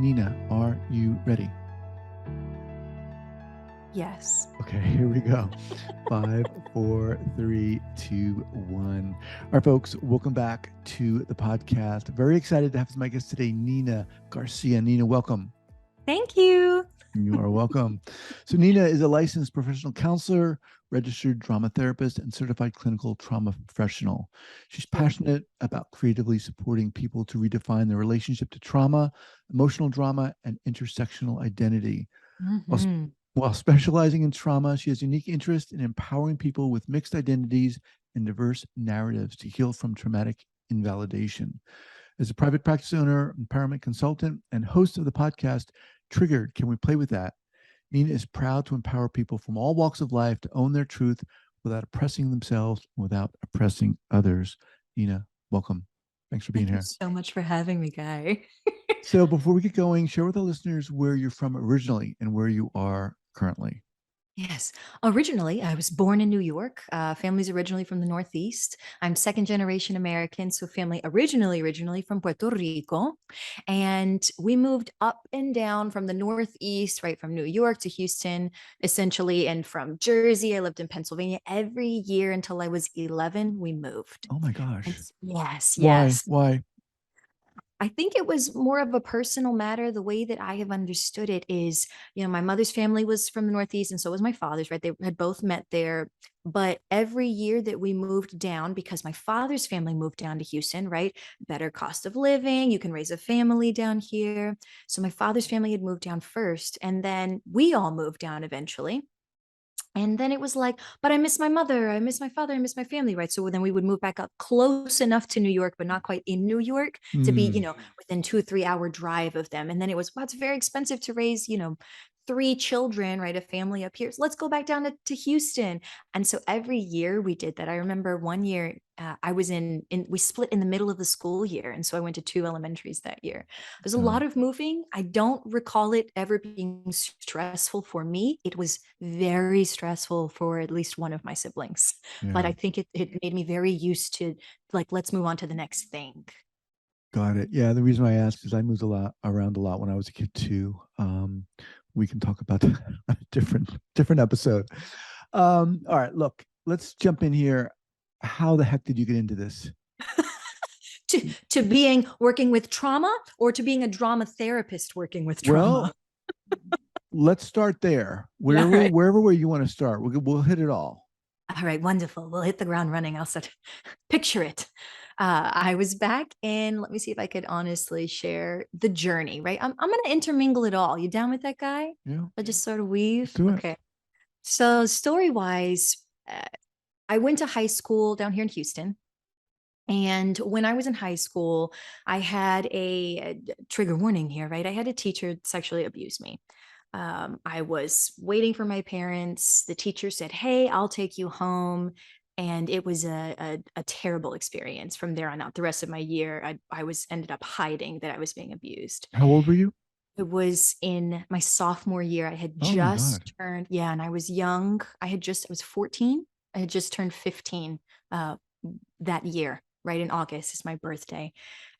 Nina, are you ready? Yes. Okay, here we go. 5, 4, 3, 2, 1. All right, folks, welcome back to the podcast. Very excited to have as my guest today, Nina Garcia. Nina, welcome. Thank you. You are welcome. So, Nina is a licensed professional counselor, registered drama therapist, and certified clinical trauma professional. She's passionate about creatively supporting people to redefine their relationship to trauma, emotional drama, and intersectional identity. While, Mm-hmm. while specializing in trauma, she has unique interest in empowering people with mixed identities and diverse narratives to heal from traumatic invalidation. As a private practice owner, empowerment consultant, and host of the podcast, Triggered, Can We Play With That? Nina is proud to empower people from all walks of life to own their truth without oppressing themselves, without oppressing others. Nina, welcome. Thanks for being Thank you here. so much for having me, Guy. So before we get going, share with our listeners where you're from originally and where you are currently. Yes. Originally, I was born in New York. Family's originally from the Northeast. I'm second generation American, so family originally from Puerto Rico. And we moved up and down from the Northeast, right from New York to Houston, essentially, and from Jersey. I lived in Pennsylvania every year until I was 11. We moved. Oh my gosh. Yes, Why? yes. Why? I think it was more of a personal matter. The way that I have understood it is, my mother's family was from the Northeast, and so was my father's, right? They had both met there. But every year that we moved down, because my father's family moved down to Houston, right? Better cost of living, you can raise a family down here. So my father's family had moved down first, and then we all moved down eventually. And then it was like, but I miss my mother, I miss my father, I miss my family, right? So then we would move back up close enough to New York, but not quite in New York to be, Mm, within 2 or 3 hour drive of them. And then it was, well, it's very expensive to raise, 3 children, right? A family up here. So let's go back down to Houston. And so every year we did that. I remember one year I was we split in the middle of the school year. And so I went to 2 elementaries that year. There's a lot of moving. I don't recall it ever being stressful for me. It was very stressful for at least one of my siblings. But yeah, I think it made me very used to, like, let's move on to the next thing. got it. Yeah, the reason why I asked is I moved a lot around a lot when I was a kid too. We can talk about that on a different episode. All right, look, let's jump in here. How the heck did you get into this? To being working with trauma, or to being a drama therapist working with trauma. Well, let's start there. Yeah, Wherever right. wherever where you want to start, we'll hit it all. All right, wonderful. We'll hit the ground running. I'll set picture it. I was back in, let me see if I could honestly share the journey, right? I'm going to intermingle it all. You down with that, Guy? Yeah, I just sort of let's weave. do it. Okay. So, story wise, I went to high school down here in Houston. And when I was in high school, I had a trigger warning here, right? I had a teacher sexually abuse me. I was waiting for my parents. The teacher said, "Hey, I'll take you home." And it was a terrible experience from there on out. The rest of my year, I was ended up hiding that I was being abused. How old were you? It was in my sophomore year. I had Oh my God. just turned, yeah, and I was young. I was 14. I had just turned 15 uh, that year, right in August is my birthday.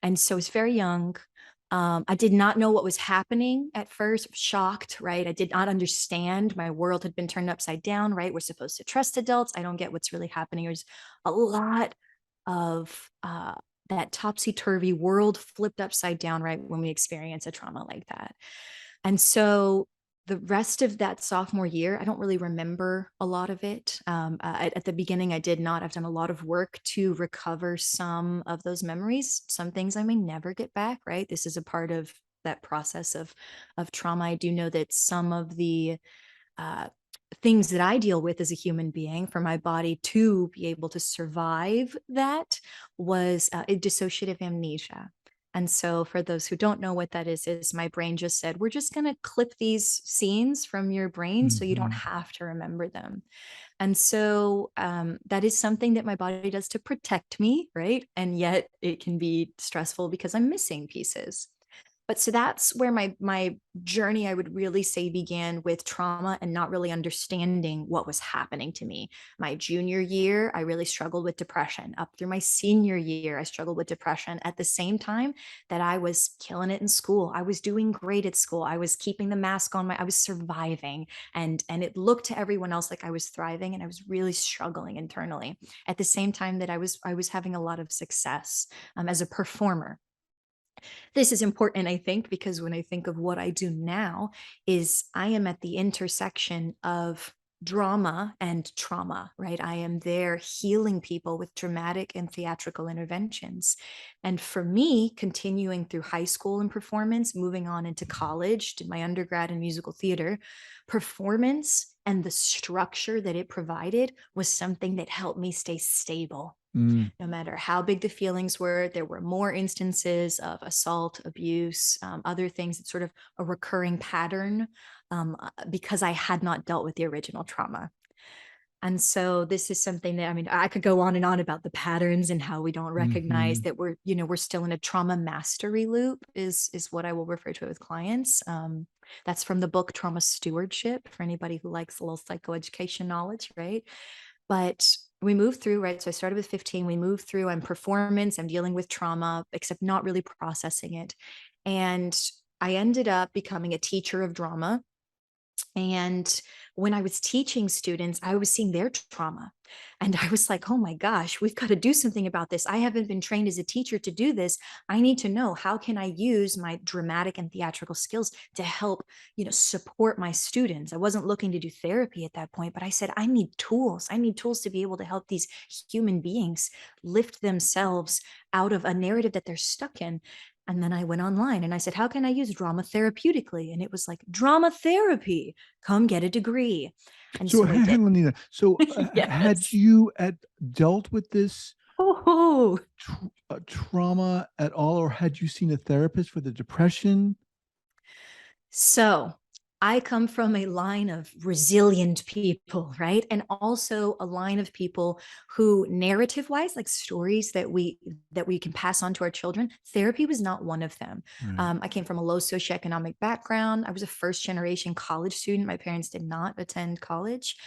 And so I was very young. I did not know what was happening at first, shocked, right? I did not understand. My world had been turned upside down, right? We're supposed to trust adults. I don't get what's really happening. There's a lot of that topsy-turvy world flipped upside down, right, when we experience a trauma like that. And so the rest of that sophomore year, I don't really remember a lot of it. At the beginning, I did not. I've done a lot of work to recover some of those memories. Some things I may never get back, right? This is a part of that process of trauma. I do know that some of the uh, things that I deal with as a human being for my body to be able to survive that was a dissociative amnesia. And so, for those who don't know what that is my brain just said, we're just going to clip these scenes from your brain so you don't Hmm. have to remember them. And so, that is something that my body does to protect me, right? And yet it can be stressful because I'm missing pieces. But so that's where my journey, I would really say, began with trauma and not really understanding what was happening to me. My junior year, I really struggled with depression. Up through my senior year, I struggled with depression at the same time that I was killing it in school. I was doing great at school. I was keeping the mask on, I was surviving, and it looked to everyone else like I was thriving, and I was really struggling internally at the same time that I was having a lot of success as a performer. This is important, I think, because when I think of what I do now, is I am at the intersection of drama and trauma, right? I am there healing people with dramatic and theatrical interventions. And for me, continuing through high school and performance, moving on into college, did my undergrad in musical theater, performance and the structure that it provided was something that helped me stay stable. Mm, No matter how big the feelings were, there were more instances of assault, abuse, other things. It's sort of a recurring pattern, because I had not dealt with the original trauma. And so this is something that, I mean, I could go on and on about the patterns and how we don't recognize mhm. that we're still in a trauma mastery loop, is what I will refer to it with clients. That's from the book Trauma Stewardship, for anybody who likes a little psychoeducation knowledge, right? But we moved through, right? So I started with 15. We moved through. I'm performance. I'm dealing with trauma, except not really processing it. And I ended up becoming a teacher of drama. And when I was teaching students, I was seeing their trauma. And I was like, oh my gosh, we've got to do something about this. I haven't been trained as a teacher to do this. I need to know, how can I use my dramatic and theatrical skills to help, support my students. I wasn't looking to do therapy at that point, but I said, I need tools. I need tools to be able to help these human beings lift themselves out of a narrative that they're stuck in. And then I went online and I said, how can I use drama therapeutically? And it was like, drama therapy, come get a degree. And So so I did. hang on, Nina. So had Yes. you dealt with this Oh, trauma at all, or had you seen a therapist for the depression? so I come from a line of resilient people, right? And also a line of people who, narrative wise, like stories that we can pass on to our children. Therapy was not one of them. Right. I came from a low socioeconomic background. I was a first generation college student. My parents did not attend college.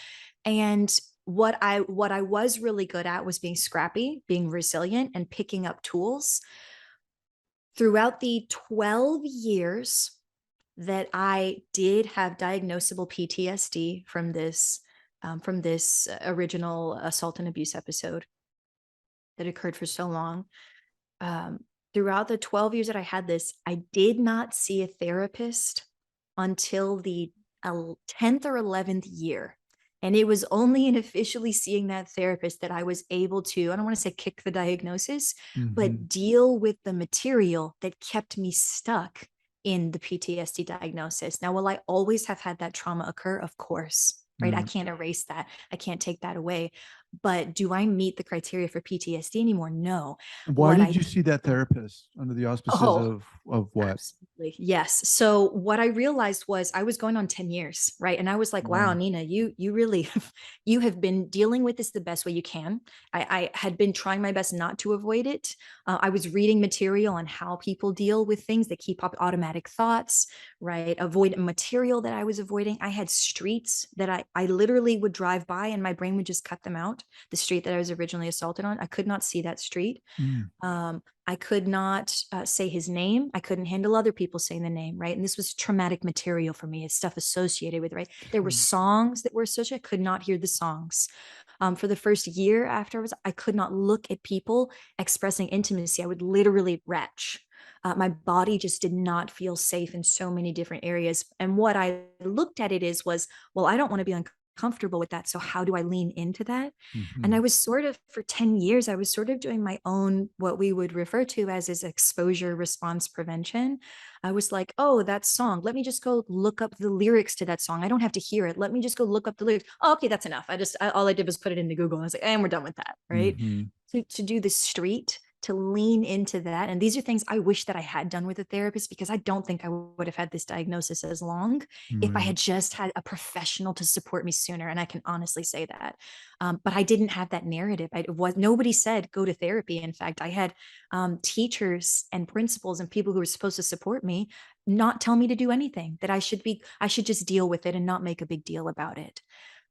And what I was really good at was being scrappy, being resilient, and picking up tools. Throughout the 12 years that I did have diagnosable PTSD from this original assault and abuse episode that occurred for so long. Um, Throughout the 12 years that I had this, I did not see a therapist until the 10th or 11th year. And it was only in officially seeing that therapist that I was able to, I don't want to say kick the diagnosis, Hmm. but deal with the material that kept me stuck in the PTSD diagnosis. Now, will I always have had that trauma occur? Of course, right? I Right. can't erase that. I can't take that away. But do I meet the criteria for PTSD anymore? No. Why What did I you see that therapist under the auspices Oh, of what? absolutely. Yes. So what I realized was I was going on 10 years, right? And I was like, wow, Wow. Nina, you really you have been dealing with this the best way you can. I had been trying my best not to avoid it. I was reading material on how people deal with things that keep up automatic thoughts, right? Avoid material that I was avoiding. I had streets that I literally would drive by and my brain would just cut them out. The street that I was originally assaulted on, I could not see that street. Mm. I could not say his name. I couldn't handle other people saying the name, right? And this was traumatic material for me. It's stuff associated with, right? There were Sure. songs that were associated. I could not hear the songs. For the first year afterwards, I could not look at people expressing intimacy. I would literally retch. My body just did not feel safe in so many different areas. And what I looked at it was, well, I don't want to be uncomfortable with that. So how do I lean into that? And I Hmm. was sort of, for 10 years, I was sort of doing my own, what we would refer to as is exposure response prevention. I was like, oh, that song, let me just go look up the lyrics to that song. I don't have to hear it. Let me just go look up the lyrics. Oh, okay, that's enough. All I did was put it into Google. I was like, and we're done with that, right? Hmm. To do the street to lean into that. And these are things I wish that I had done with a therapist, because I don't think I would have had this diagnosis as long if I Right. had just had a professional to support me sooner. And I can honestly say that. But I didn't have that narrative. Nobody said go to therapy. In fact, I had teachers and principals and people who were supposed to support me not tell me to do anything, that I should just deal with it and not make a big deal about it.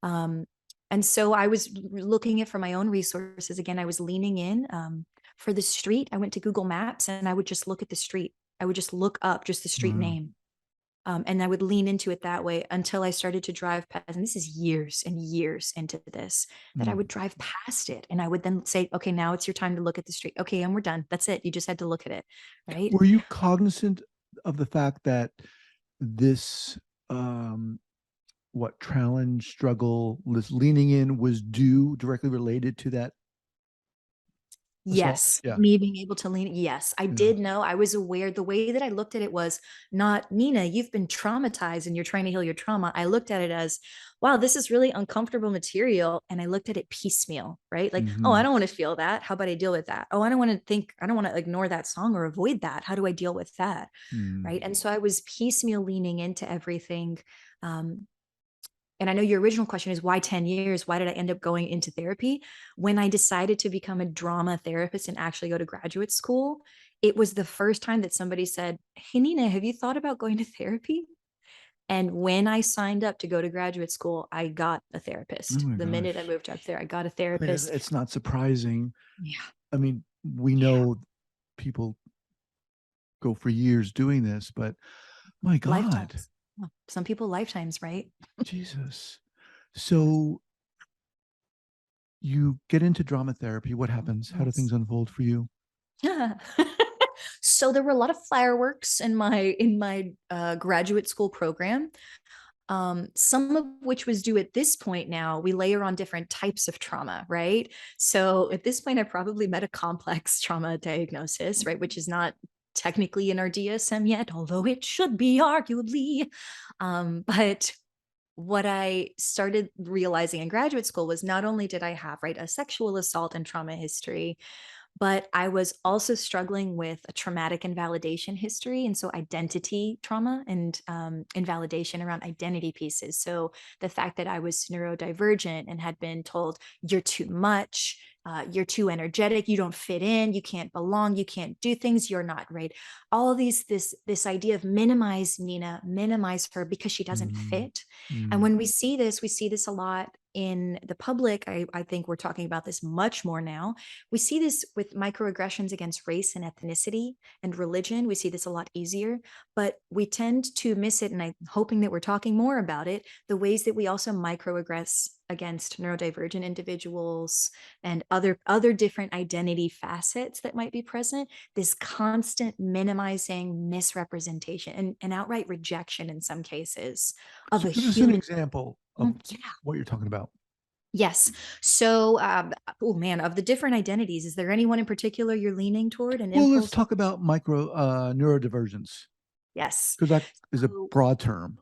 Um, and so I was looking at for my own resources. Again, I was leaning in for the street. I went to Google Maps and I would just look at the street. I would just look up just the street Wow. name. And I would lean into it that way until I started to drive past. And this is years and years into this, that I Mm. would drive past it. And I would then say, okay, now it's your time to look at the street. Okay, and we're done. That's it. You just had to look at it. Right. Were you cognizant of the fact that this what challenge, struggle, this leaning in was due directly related to that assault? Yes, Yeah. me being able to lean, yes, I Yeah. did know. I was aware. The way that I looked at it was not, Nina, you've been traumatized and you're trying to heal your trauma. I looked at it as, wow, this is really uncomfortable material. And I looked at it piecemeal, right? Like, oh, I Hmm. don't want to feel that. How about I deal with that? Oh, I don't want to think, I don't want to ignore that song or avoid that. How do I deal with that? Mm. Right. And so I was piecemeal leaning into everything. Um, and I know your original question is why 10 years? Why did I end up going into therapy? When I decided to become a drama therapist and actually go to graduate school, it was the first time that somebody said, hey, Nina, have you thought about going to therapy? And when I signed up to go to graduate school, I got a Oh therapist. my The minute I gosh. moved up there, I got a I mean, therapist. it's not surprising. Yeah. I mean, we Yeah. know people go for years doing this, but my God, Lifetimes. Well, some people lifetimes, right? Jesus. So you get into drama therapy. What happens? How do things Yes. unfold for you? Yeah. So there were a lot of fireworks in my graduate school program, some of which was due at this point. Now we layer on different types of trauma, right? So at this point, I probably met a complex trauma diagnosis, right, which is not technically in our DSM yet, although it should be arguably. But what I started realizing in graduate school was not only did I have, right, a sexual assault and trauma history, but I was also struggling with a traumatic invalidation history. And so identity trauma and invalidation around identity pieces. So the fact that I was neurodivergent and had been told, you're too much, you're too energetic, you don't fit in, you can't belong, you can't do things, you're not right. All of these, this idea of minimize Nina, minimize her because she doesn't Mm. fit. And Mm. when we see this a lot in the public. I think we're talking about this much more now. We see this with microaggressions against race and ethnicity and religion. We see this a lot easier, but we tend to miss it. And I'm hoping that we're talking more about it, the ways that we also microaggress against neurodivergent individuals and other different identity facets that might be present. This constant minimizing, misrepresentation, and outright rejection in some cases of So a give us an human. example of Mm, yeah. what you're talking about. Yes. So, oh man, of the different identities, is there anyone in particular you're leaning toward an Well, let's impulse? talk about micro neurodivergence Yes. because that is a So, broad term.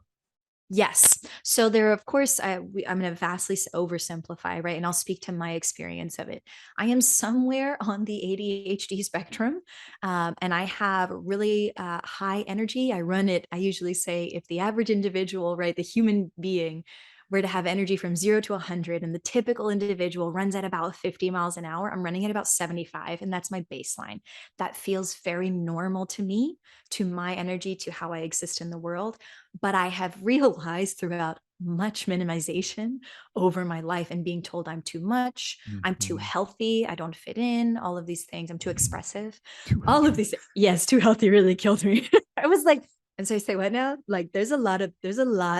yes. So there, are, of course, I'm going to vastly oversimplify, right? And I'll speak to my experience of it. I am somewhere on the ADHD spectrum, and I have really high energy. I run it. I usually say if the average individual, right, the human being, were to have energy from 0 to 100, and the typical individual runs at about 50 miles an hour, I'm running at about 75, and that's my baseline. That feels very normal to me, to my energy, to how I exist in the world. But I have realized throughout much minimization over my life and being told I'm too much, I'm too Mhm. healthy, I don't fit in, all of these things, I'm too expressive. Too All of healthy. these, yes, too healthy really killed me. I was like, and so I say, what now? Like, there's a lot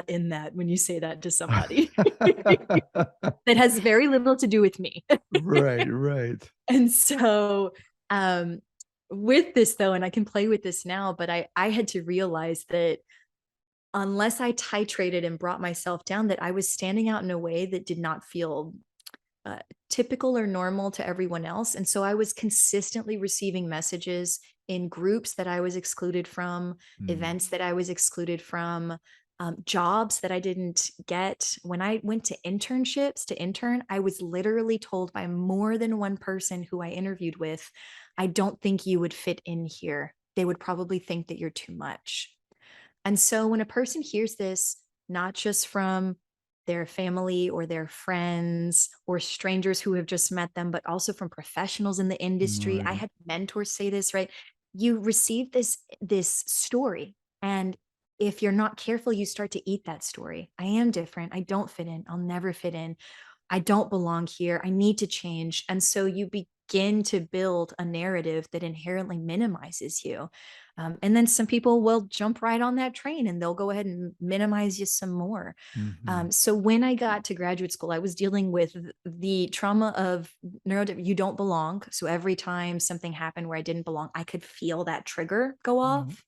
in that when you say that to somebody that has very little to do with me. Right, right. And so, um, with this though, and I can play with this now, but I had to realize that unless I titrated and brought myself down, that I was standing out in a way that did not feel uh, typical or normal to everyone else. And so I was consistently receiving messages in groups that I was excluded from, Mm. events that I was excluded from, jobs that I didn't get. When I went to internships to intern, I was literally told by more than one person who I interviewed with, I don't think you would fit in here. They would probably think that you're too much. And so when a person hears this, not just from their family or their friends or strangers who have just met them, but also from professionals in the industry. I Right. had mentors say this, right? You receive this story, and if you're not careful, you start to eat that story. I am different. I don't fit in. I'll never fit in. I don't belong here. I need to change. And so you begin to build a narrative that inherently minimizes you. And then some people will jump right on that train and they'll go ahead and minimize you some more. Hmm. So when I got to graduate school, I was dealing with the trauma of you don't belong. So every time something happened where I didn't belong, I could feel that trigger go Right. off.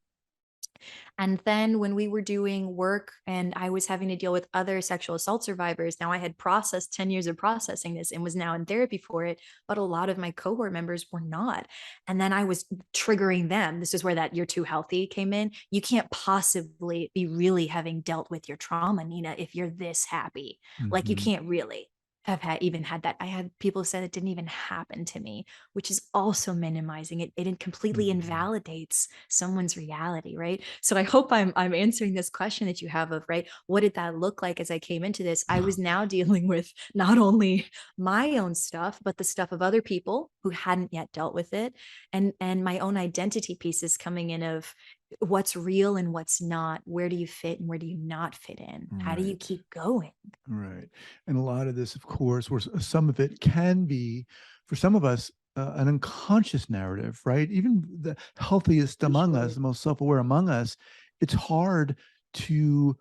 And then when we were doing work and I was having to deal with other sexual assault survivors, now I had processed 10 years of processing this and was now in therapy for it, but a lot of my cohort members were not. And then I was triggering them. This is where that you're too healthy came in. You can't possibly be really having dealt with your trauma, Nina, if you're this happy. Like you Hmm. can't really have even had that. I had people say it didn't even happen to me, which is also minimizing it. It completely Hmm. invalidates someone's reality, right? So I hope I'm answering this question that you have of, right, what did that look like as I came into this? I was now dealing with not only my own stuff, but the stuff of other people who hadn't yet dealt with it, and my own identity pieces coming in of what's real and what's not. Where do you fit and where do you not fit in? How do you Right. keep going? Right. And a lot of this, of course, or some of it can be, for some of us, an unconscious narrative, right? Even the healthiest For among sure. us, the most self-aware among us, it's hard to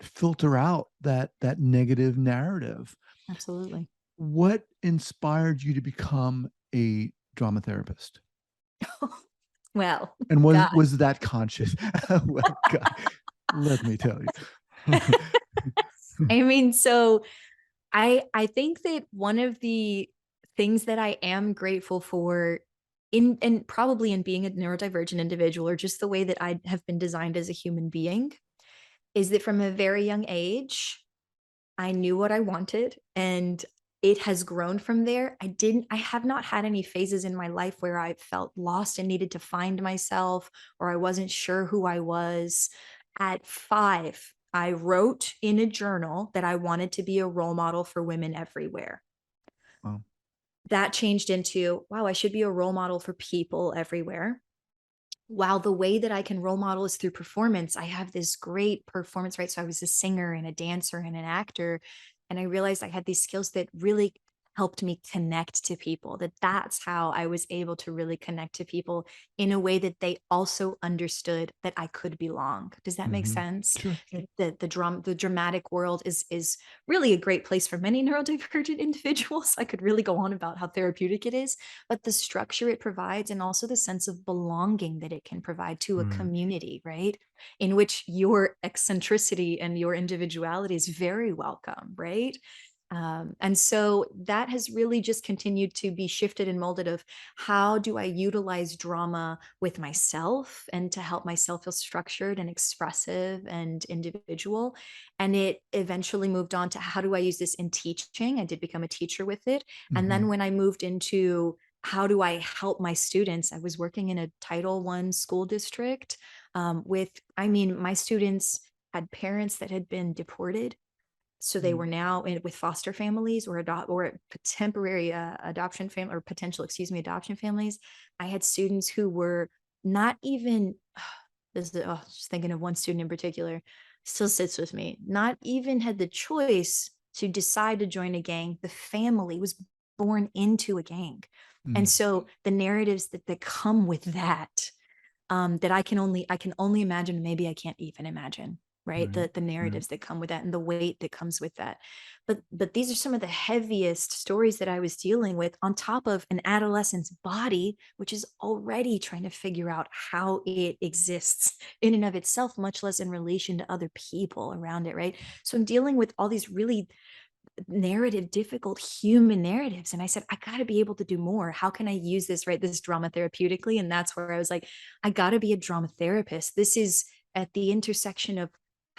filter out that negative narrative. Absolutely. What inspired you to become a drama therapist? Well, And was God. was that conscious? Well, God, let me tell you. I mean, so I think that one of the things that I am grateful for in and probably in being a neurodivergent individual or just the way that I have been designed as a human being is that from a very young age, I knew what I wanted and it has grown from there. I have not had any phases in my life where I felt lost and needed to find myself or I wasn't sure who I was. At 5, I wrote in a journal that I wanted to be a role model for women everywhere. Well, That changed into, wow, I should be a role model for people everywhere. While the way that I can role model is through performance, I have this great performance, right? So I was a singer and a dancer and an actor. And I realized I had these skills that really helped me connect to people, that that's how I was able to really connect to people in a way that they also understood that I could belong. Does that make hmm. sense? Sure. The dramatic world is really a great place for many neurodivergent individuals. I could really go on about how therapeutic it is, but the structure it provides and also the sense of belonging that it can provide to a Right. community, right? In which your eccentricity and your individuality is very welcome, right? And so that has really just continued to be shifted and molded of how do I utilize drama with myself and to help myself feel structured and expressive and individual. And it eventually moved on to how do I use this in teaching? I did become a teacher with it. And then Hmm. when I moved into how do I help my students? I was working in a Title I school district I mean, my students had parents that had been deported, so they were now with foster families or temporary adoption family or potential, excuse me, adoption families. I had students who were not even. Just thinking of one student in particular, still sits with me. Not even had the choice to decide to join a gang. The family was born into a gang, and Mm. so the narratives that come with that that I can only imagine, maybe I can't even imagine, right? Right. The Right. narratives that come with that and the weight that comes with that. But these are some of the heaviest stories that I was dealing with on top of an adolescent's body, which is already trying to figure out how it exists in and of itself, much less in relation to other people around it, right? So I'm dealing with all these really difficult human narratives. And I said, I got to be able to do more. How can I use this, right? This drama therapeutically. And that's where I was like, I got to be a drama therapist. This is at the intersection of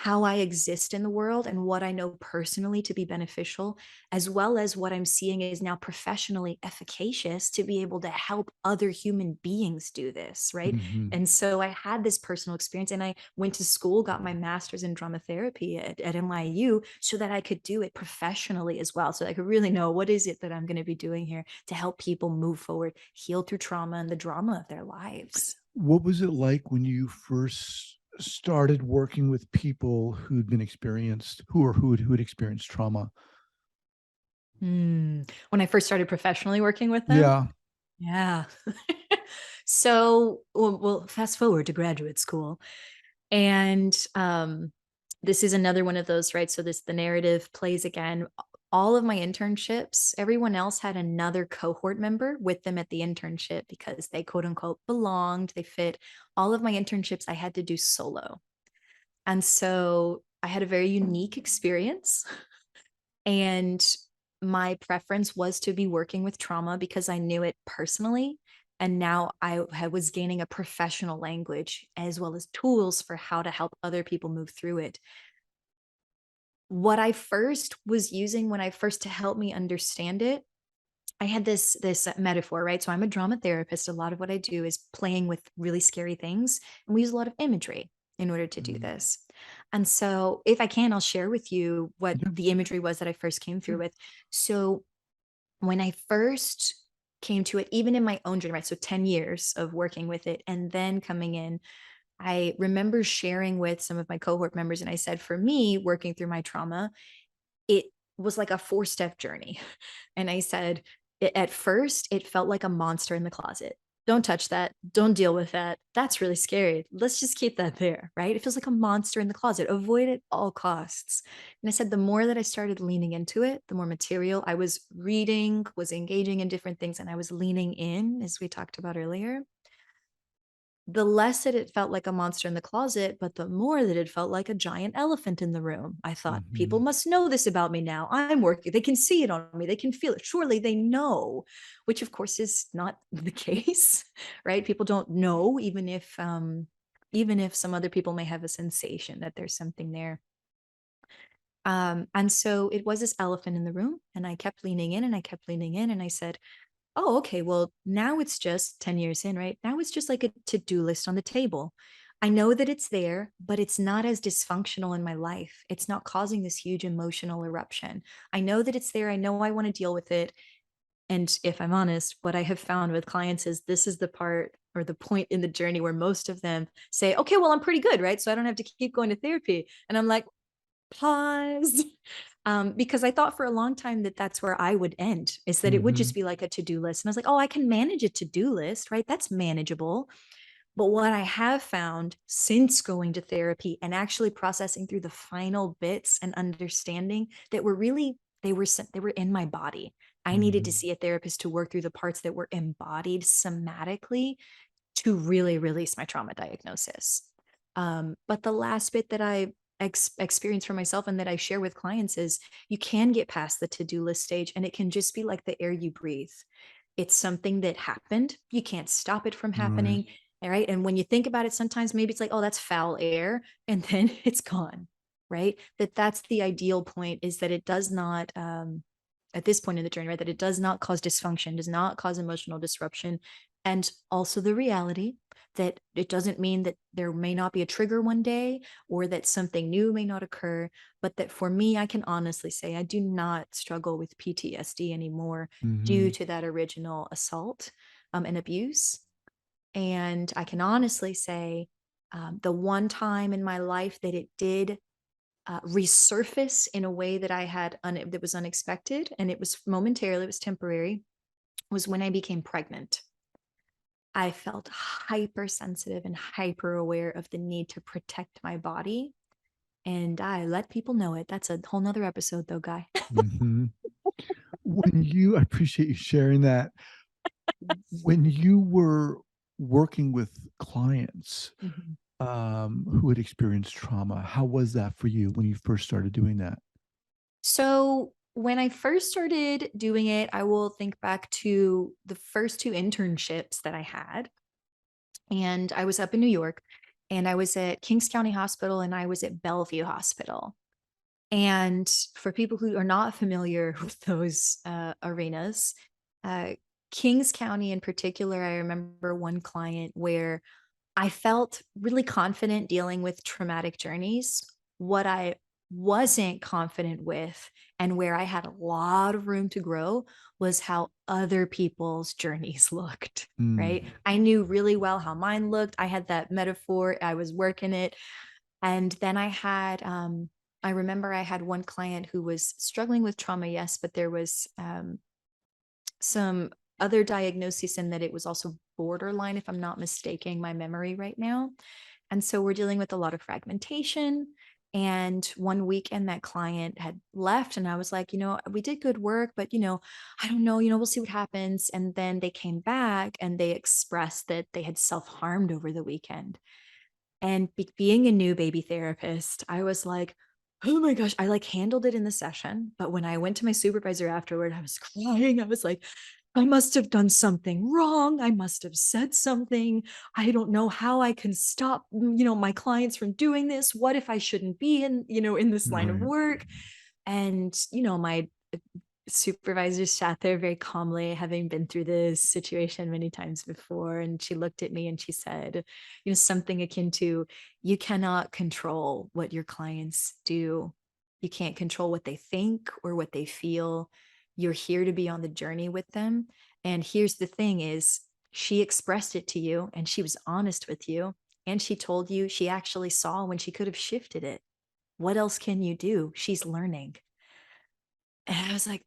how I exist in the world and what I know personally to be beneficial, as well as what I'm seeing is now professionally efficacious to be able to help other human beings do this, right? Hmm. And so I had this personal experience, and I went to school, got my master's in drama therapy at NYU so that I could do it professionally as well. So I could really know what is it that I'm going to be doing here to help people move forward, heal through trauma and the drama of their lives. What was it like when you first started working with people who'd been experienced, who had experienced trauma? When I first started professionally working with them, Yeah. yeah. So, well, fast forward to graduate school, and this is another one of those, right? So the narrative plays again. All of my internships, everyone else had another cohort member with them at the internship because they quote unquote belonged, they fit. All of my internships I had to do solo. And so I had a very unique experience. And my preference was to be working with trauma because I knew it personally. And now was gaining a professional language as well as tools for how to help other people move through it. What I first was using when I first to help me understand it, I had this metaphor, right? So I'm a drama therapist. A lot of what I do is playing with really scary things, and we use a lot of imagery in order to do Mhm. this. And so, if I can, I'll share with you what Yeah. the imagery was that I first came through Sure. with. So, when I first came to it, even in my own journey, right? So 10 years of working with it and then coming in, I remember sharing with some of my cohort members, and I said, for me, working through my trauma, it was like a four-step journey. And I said, At first, it felt like a monster in the closet. Don't touch that. Don't deal with that. That's really scary. Let's just keep that there, right? It feels like a monster in the closet. Avoid it at all costs." And I said, the more that I started leaning into it, the more material I was reading, was engaging in different things, and I was leaning in, as we talked about earlier, the less that it felt like a monster in the closet, but the more that it felt like a giant elephant in the room. I thought, people Mhm. must know this about me now. I'm working. They can see it on me. They can feel it. Surely they know, which of course is not the case, right? People don't know, even if some other people may have a sensation that there's something there. And so it was this elephant in the room, and I kept leaning in and I kept leaning in, and I said, oh, okay. Well, now it's just 10 years in, right? Now it's just like a to do list on the table. I know that it's there, but it's not as dysfunctional in my life. It's not causing this huge emotional eruption. I know that it's there. I know I want to deal with it. And if I'm honest, what I have found with clients is this is the part or the point in the journey where most of them say, okay, well, I'm pretty good, right? So I don't have to keep going to therapy. And I'm like, pause. Because I thought for a long time that that's where I would end, is that it would Mhm. just be like a to-do list. And I was like, oh, I can manage a to-do list, right? That's manageable. But what I have found since going to therapy and actually processing through the final bits and understanding that were really, they were in my body. I needed to Mhm. see a therapist to work through the parts that were embodied somatically to really release my trauma diagnosis. But the last bit that I experience for myself and that I share with clients is you can get past the to do list stage, and it can just be like the air you breathe. It's something that happened. You can't stop it from Right. happening. All right. And when you think about it, sometimes maybe it's like, oh, that's foul air. And then it's gone. Right. That's the ideal point, is that it does not, at this point in the journey, right, that it does not cause dysfunction, does not cause emotional disruption. And also the reality that it doesn't mean that there may not be a trigger one day or that something new may not occur, but that for me, I can honestly say I do not struggle with PTSD anymore due Mhm. to that original assault and abuse. And I can honestly say the one time in my life that it did resurface in a way that that was unexpected, and it was momentarily, it was temporary, was when I became pregnant. I felt hypersensitive and hyper aware of the need to protect my body. And I let people know it. That's a whole nother episode, though, Guy. Mhm. I appreciate you sharing that. When you were working with clients Mhm. who had experienced trauma, how was that for you when you first started doing that? So, when I first started doing it, I will think back to the first two internships that I had. And I was up in New York. and I was at Kings County Hospital and I was at Bellevue Hospital. And for people who are not familiar with those arenas, uh, Kings County in particular, I remember one client where I felt really confident dealing with traumatic journeys. What I wasn't confident with, and where I had a lot of room to grow, was how other people's journeys looked, right? Mm. I knew really well how mine looked. I had that metaphor, I was working it. And then I remember I had one client who was struggling with trauma, yes, but there was some other diagnoses in that it was also borderline, if I'm not mistaking my memory right now. And so we're dealing with a lot of fragmentation. And one weekend that client had left, and I was like, we did good work, but I don't know, we'll see what happens. And then they came back and they expressed that they had self-harmed over the weekend. And being a new baby therapist, I was like, oh my gosh, I like handled it in the session. But when I went to my supervisor afterward, I was crying. I was like, I must have done something wrong. I must have said something. I don't know how I can stop, my clients from doing this. What if I shouldn't be in this line of Right. work? And, my supervisor sat there very calmly, having been through this situation many times before. And she looked at me and she said, something akin to, you cannot control what your clients do. You can't control what they think or what they feel. You're here to be on the journey with them. And here's the thing is, she expressed it to you and she was honest with you. And she told you she actually saw when she could have shifted it. What else can you do? She's learning. And I was like,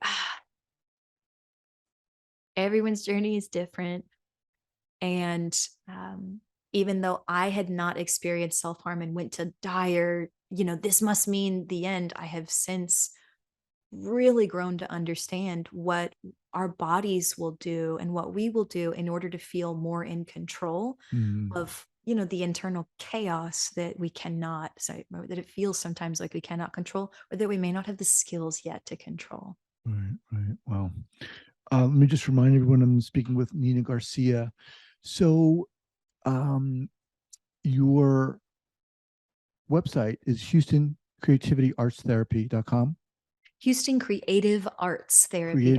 everyone's journey is different. And even though I had not experienced self harm and went to dire, this must mean the end, I have since really grown to understand what our bodies will do and what we will do in order to feel more in control Mm. of, the internal chaos that we cannot, sorry, that it feels sometimes like we cannot control, or that we may not have the skills yet to control. Right. Right. Wow. Let me just remind everyone I'm speaking with Nina Garcia. So, um, your website is HoustonCreativityArtsTherapy.com. Houston Creative Arts Therapy.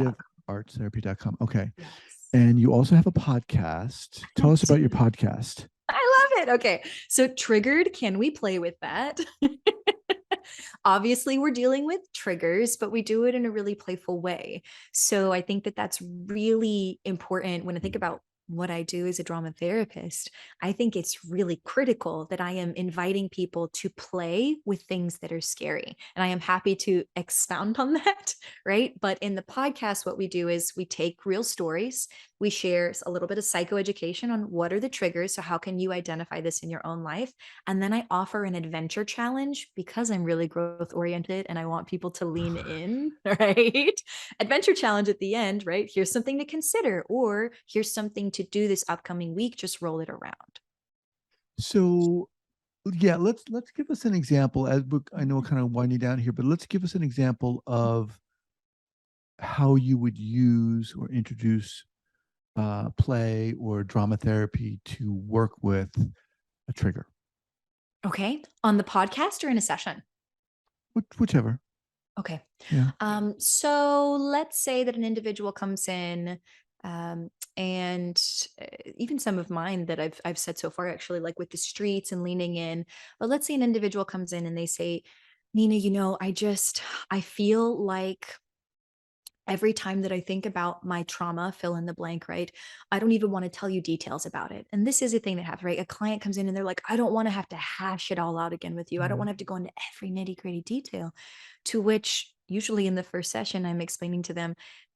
CreativeArtsTherapy.com. Okay. Yes. And you also have a podcast. I Tell us about your do. podcast. I love it. Okay. So, triggered, can we play with that? Obviously, we're dealing with triggers, but we do it in a really playful way. So, I think that that's really important when I think about what I do as a drama therapist. I think it's really critical that I am inviting people to play with things that are scary. And I am happy to expound on that, right? But in the podcast, what we do is we take real stories, we share a little bit of psychoeducation on what are the triggers. So, how can you identify this in your own life? And then I offer an adventure challenge because I'm really growth oriented and I want people to lean in, right? Adventure challenge at the end, right? Here's something to consider, or here's something to do this upcoming week. Just roll it around. So, yeah, let's give us an example. I know we're kind of winding down here, but let's give us an example of how you would use or introduce play or drama therapy to work with a trigger, Okay. On the podcast or in a session? whichever. Okay. Yeah. So let's say that an individual comes in, um, and even some of mine that I've said so far, actually, like with the streets and leaning in. But let's say an individual comes in and they say, Nina, I feel like every time that I think about my trauma, fill in the blank, right? I don't even want to tell you details about it. And this is a thing that happens, right? A client comes in and they're like, I don't want to have to hash it all out again with you. I don't Right. want to have to go into every nitty gritty detail. To which, usually in the first session, I'm explaining to them,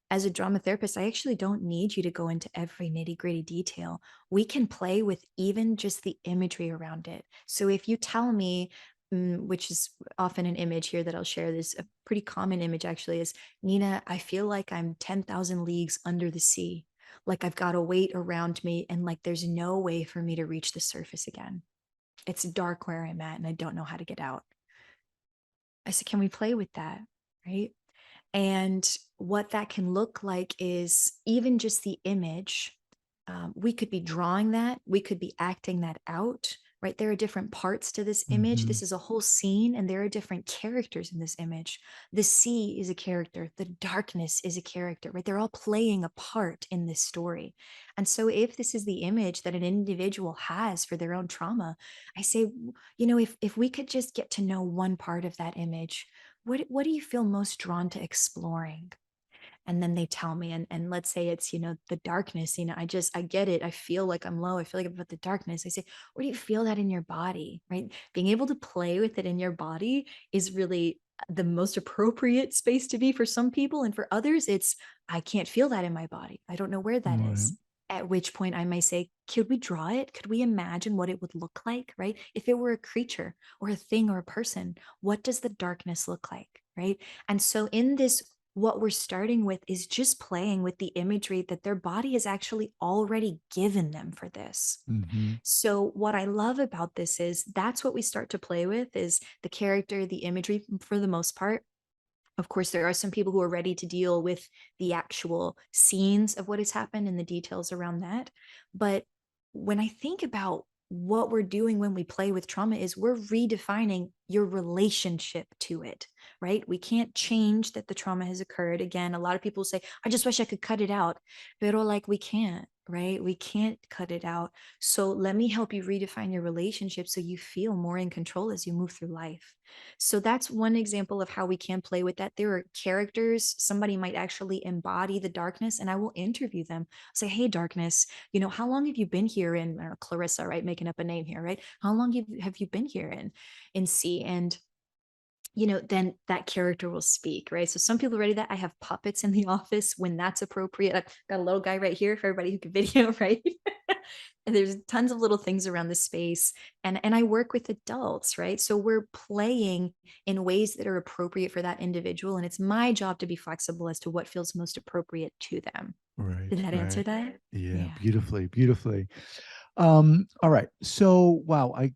as a drama therapist, I actually don't need you to go into every nitty gritty detail. We can play with even just the imagery around it. So if you tell me, which is often an image here that I'll share, this a pretty common image actually is, Nina, I feel like I'm 10,000 leagues under the sea. Like I've got a weight around me and like there's no way for me to reach the surface again. It's dark where I'm at and I don't know how to get out. I said, can we play with that? Right. And what that can look like is even just the image. We could be drawing that, we could be acting that out, right? There are different parts to this image. Mm-hmm. This is a whole scene, and there are different characters in this image. The sea is a character, the darkness is a character, right? They're all playing a part in this story. And so, if this is the image that an individual has for their own trauma, I say, if we could just get to know one part of that image, what do you feel most drawn to exploring? And then they tell me, and let's say it's, the darkness, I get it, I feel like I'm low, I feel like about the darkness. I say, where do you feel that in your body, right? Being able to play with it in your body is really the most appropriate space to be for some people, and for others it's, I can't feel that in my body, I don't know where that Right. is. At which point I may say, could we draw it? Could we imagine what it would look like, right? If it were a creature or a thing or a person, what does the darkness look like, right? And so in this, what we're starting with is just playing with the imagery that their body has actually already given them for this. Mm-hmm. So what I love about this is that's what we start to play with, is the character, the imagery for the most part. Of course, there are some people who are ready to deal with the actual scenes of what has happened and the details around that. But when I think about what we're doing when we play with trauma, is we're redefining your relationship to it, right? We can't change that the trauma has occurred. Again, a lot of people say, I just wish I could cut it out. Pero like, we can't, right? We can't cut it out. So let me help you redefine your relationship so you feel more in control as you move through life. So that's one example of how we can play with that. There are characters, somebody might actually embody the darkness, and I will interview them. Say, hey, darkness, how long have you been here in, Clarissa, right? Making up a name here, right? How long have you been here in C? And then that character will speak, right? So some people are ready that. I have puppets in the office when that's appropriate. I've got a little guy right here for everybody who can video, right? And there's tons of little things around the space. And I work with adults, right? So we're playing in ways that are appropriate for that individual. And it's my job to be flexible as to what feels most appropriate to them. Right. Did that answer Right. that? Yeah. Yeah. Beautifully. Beautifully. All right. So, wow, I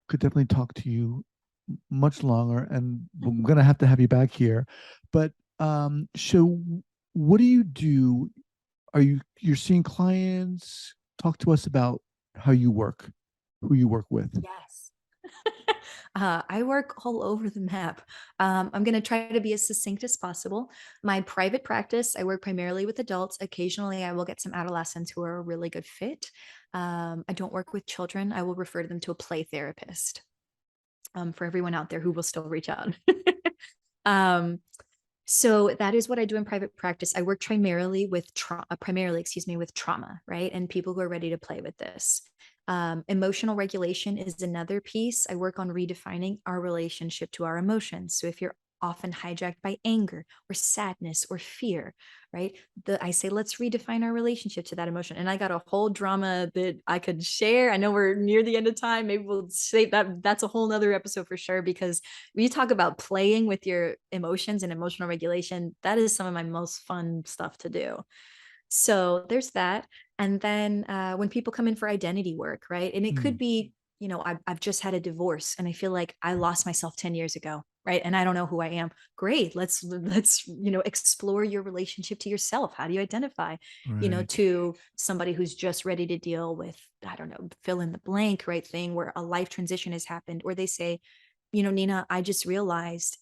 could definitely talk to you much longer, and I'm gonna have to have you back here. But so what do you do? You're seeing clients? Talk to us about how you work, who you work with. Yes. I work all over the map. I'm going to try to be as succinct as possible. My private practice, I work primarily with adults. Occasionally, I will get some adolescents who are a really good fit. I don't work with children. I will refer them to a play therapist, for everyone out there who will still reach out. um, so that is what I do in private practice. I work primarily with trauma, right? And people who are ready to play with this. Emotional regulation is another piece. I work on redefining our relationship to our emotions. So if you're often hijacked by anger or sadness or fear, right? I say, let's redefine our relationship to that emotion. And I got a whole drama that I could share. I know we're near the end of time. Maybe we'll say that that's a whole nother episode for sure, because when you talk about playing with your emotions and emotional regulation, that is some of my most fun stuff to do. So there's that. And then when people come in for identity work, right? And it could Mm, be, I've just had a divorce and I feel like I lost myself 10 years ago, right? And I don't know who I am. Great. Let's, explore your relationship to yourself. How do you identify, right. to somebody who's just ready to deal with, I don't know, fill in the blank, right thing, where a life transition has happened, or they say, Nina, I just realized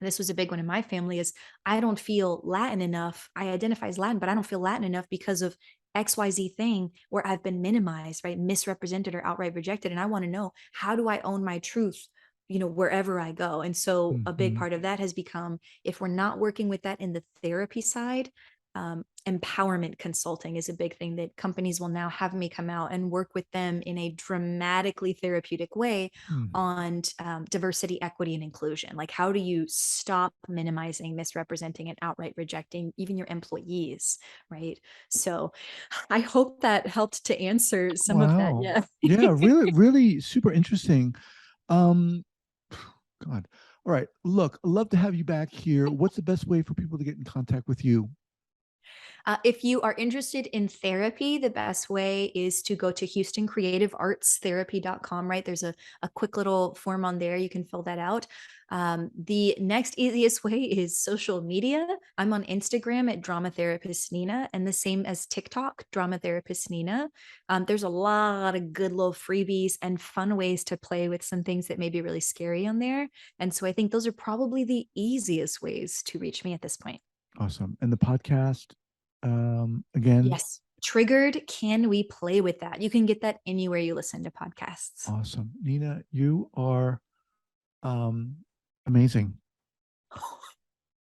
this was a big one in my family, is I don't feel Latin enough. I identify as Latin, but I don't feel Latin enough because of XYZ thing where I've been minimized, right? Misrepresented or outright rejected. And I want to know, how do I own my truth, wherever I go? And so a big Hmm. part of that has become, if we're not working with that in the therapy side, empowerment consulting is a big thing that companies will now have me come out and work with them in a dramatically therapeutic way Mm. on diversity, equity, and inclusion. Like, how do you stop minimizing, misrepresenting, and outright rejecting even your employees, right? So I hope that helped to answer some of that. Wow. Yeah. Yeah, really, really super interesting. Um, God. All right. Look, I'd love to have you back here. What's the best way for people to get in contact with you? If you are interested in therapy, the best way is to go to HoustonCreativeArtsTherapy.com, right? There's a quick little form on there. You can fill that out. The next easiest way is social media. I'm on Instagram at Drama Therapist Nina, and the same as TikTok, Drama Therapist Nina. There's a lot of good little freebies and fun ways to play with some things that may be really scary on there. And so I think those are probably the easiest ways to reach me at this point. Awesome. And the podcast, again? Yes. Triggered. Can we play with that? You can get that anywhere you listen to podcasts. Awesome. Nina, you are amazing.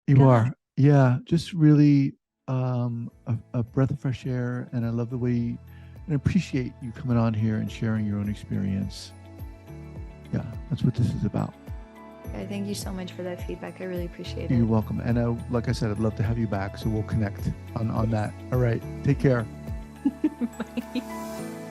You God. are. Yeah, just really a breath of fresh air. And I love the way and appreciate you coming on here and sharing your own experience. Yeah, that's what this is about. Okay, thank you so much for that feedback. I really appreciate You're it. welcome. And like I said, I'd love to have you back. So we'll connect on that. All right. Take care. Bye.